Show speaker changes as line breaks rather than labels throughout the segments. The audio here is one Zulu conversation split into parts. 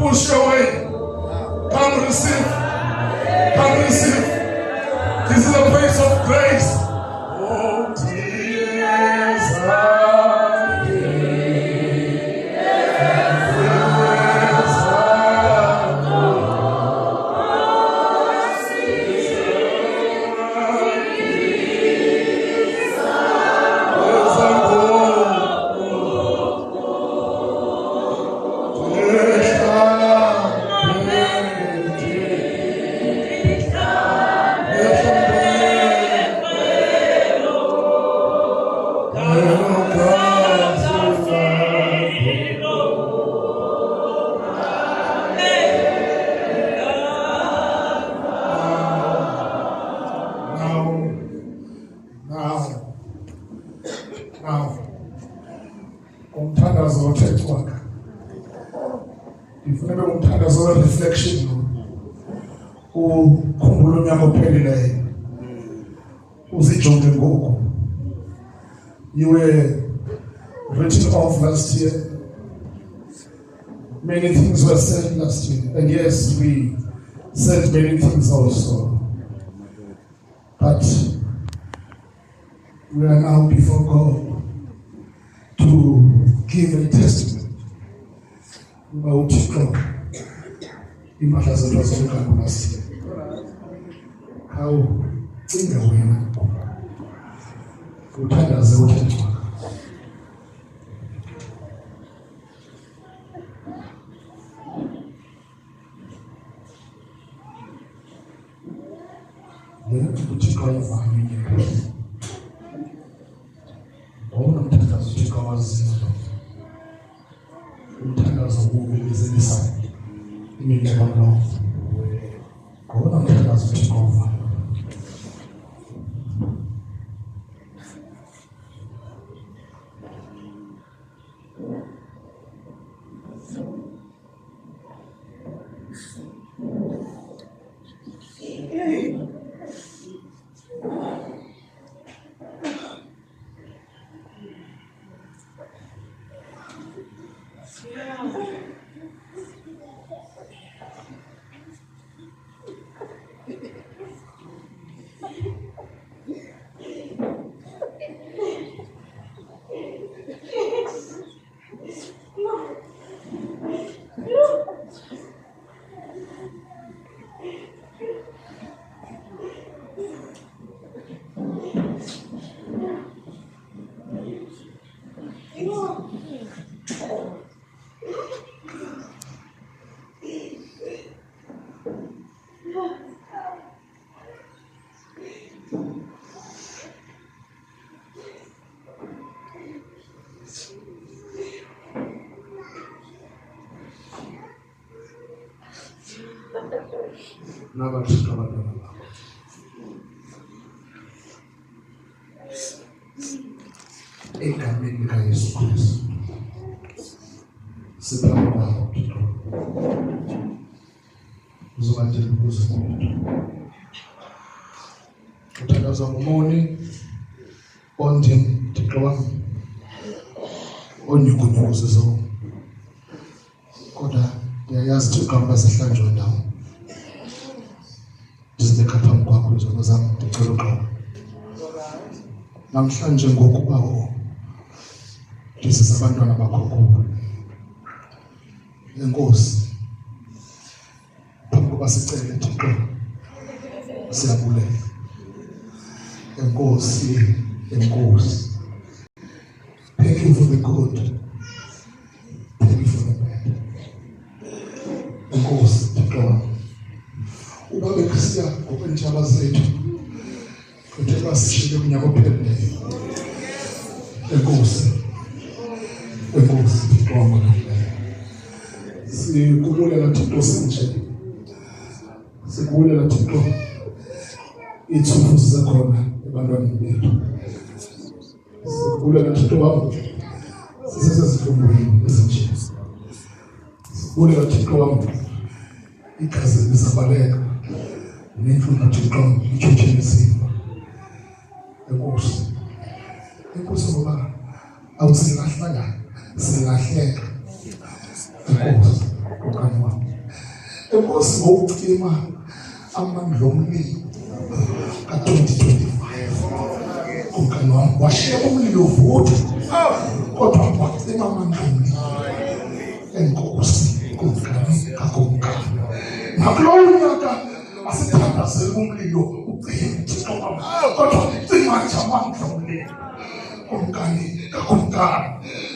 push your way. Come receive. Come receive. This is a place of grace. Oh, tears are deep. Tears are umthandazo othethwaka ifuneka umthandazo we reflection ukhumbula unyaka ophelileyo uzijonge ngoku. You were written off last year. Many things were said last year, and yes, we said many things also, but we are now before God to give a testimony about impahla zethu azilukanga last year. How cinga wena uthandaze uthethwa uthixo ayivami ngowona mthandazo uthixo awaziyo, umthandazo wokubekezelisayo iminyaka ngowona mthandazo uthixo awuvami. Nabathixo abantwana bakho egameni likaYesu Kristu siphambi kwakho Thixo, uzobatshela ukuze kwethu uthandazwa ngumoni ondim Thixo wami onyukunyukuzizo, kodwa ndiyayazi Thixo ukuba sihlanjwe ndawo ndizibeka phambi kwakho izono zam. Ndicela uxolo namhlanje ngokuba ndizisa abantwana bakho kubo, enkosi phambi koba sicele Thixo siyabulela. Enkosi, enkosi, thank you for the good, thank you for the bad. Enkosi Thixo uba bekusiya ngokweentshaba zethu kuthe basishiyele kunyaka ophelileyo. Enkosi, enkosi Thixo wamangalileyo, sikubulela Thixo sinje, sikubulela Thixo iintsuku zisekhona ebantwaneni bethu, sikubulela Thixo wam sisesezifundweni ezinje, sikubulela Thixo wam igazi lisabaleka nendlu Thixo itshotshele izimba. Enkosi, enkosi ngoba awusilahlanga silahleka. Enkosi, Umkani wami. Enkosi ngokucima amandla omlilo ka-2025. Umkani wami washiya umlilo uvuthwa kodwa wacima amandla omlilo. Enkosi kumkani kakumkani. Nakulowo nyaka asithandazele umlilo ucime kodwa cima nje amandla omlilo. Kumkani kakumkani.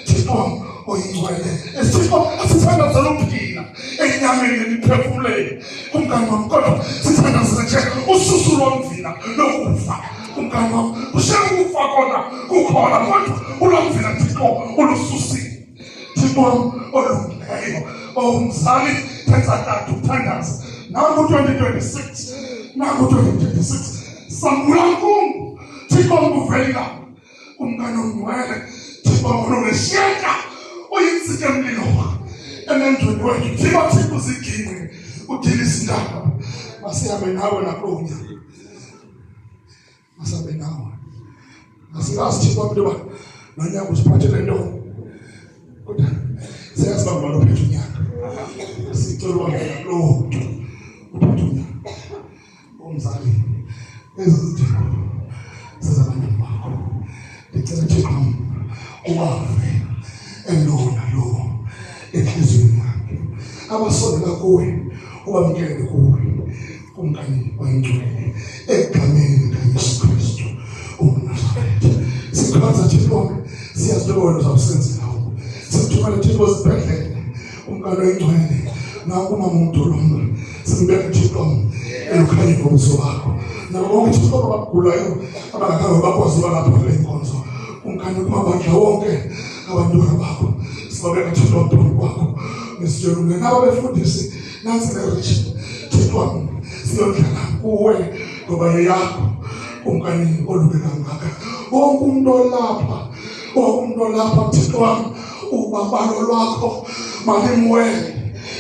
Thixo oyingcwele esithixo asithandazele ukuphila enyameni nemiphefumulweni. Kumkani wami kodwa sithandazele nje ususu lomvila lokufa. Kumkani wami kushiya ukufa kona kukhona kodwa ulomvila Thixo ulususile. Thixo wami olungileyo ongumzali thenza ukuthandaza nangu 2026 nangu 2026 sambula nkungu Thixo nguvela kumkani ongcwele Thixo olungeshiyeka uyinzike mlilo emendweni wethu Thixo ziginqe udilisa indaba masiyabe nawe nakulowo nyaka masabe nawe asilazi Thixo mntu nonyaka usiphathele ntoni kodwa siyazi uba ngubani ophethe unyaka sicela uba lowo uphethe unyaka umzali ezizidingo zezabantwana bakho ndicela Thixo ubave lo nalo enhliziyweni yakhe abasondela kuwe ubamkele kuwe kumkani oyingcwele egameni likaYesu Kristu uNazaretha. Sikhonza Thixo siyazi lokho uzawusenzela sithumela Thixo esibhedlela umkani oyingcwele nakuma umuntu lo simbeka Thixo elukhanyeni kobuso bakho nabo bonke Thixo abagulayo abangakhange bakwazi uba lapha kule nkonzo umkani kumabandla wonke abantwana bakho sibabeka Thixo phambi kwakho nesijolunge nabo befundisi nansi le-rich Thixo siyodlala kuwe ngoba yakho umkani olube kangaka wonke umuntu olapha Thixo wami ubabalo lwakho malimwele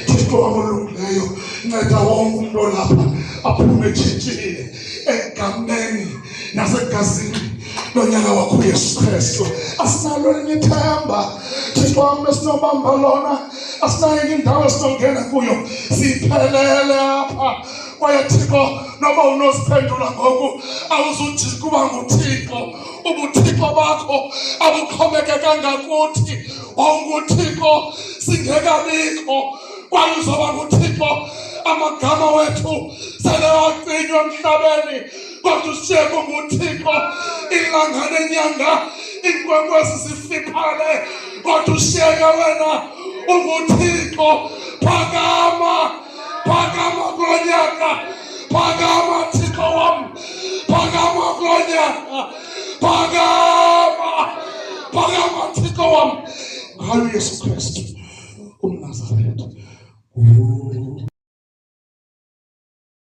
Thixo olungileyo nceda wonke umuntu olapha aphume ejitshile egameni nasegazini lonyaka wakho Yesu Kristu. Asinalo elinye ithemba Thixo wami esinobamba lona, asinayo enye indawo esinongena kuyo siphelele apha kwaye Thixo noba unosiphendula ngoku awuzuthi kuba nguThixo ubuthixo bakho abuxhomekekanga kuthi onguThixo singekabikho kwaye uzoba nguThixo amagama wethu sele wacinywa emhlabeni kodwa ushiye kunguThixo ilanga nenyanga inkwenkwezi sifiphale kodwa ushiyeke wena unguThixo. Phakama kulo nyaka, phakama Thixo wami, phakama kulo nyaka, phakama Thixo wami ngayo Yesu Kristu uNazaretha.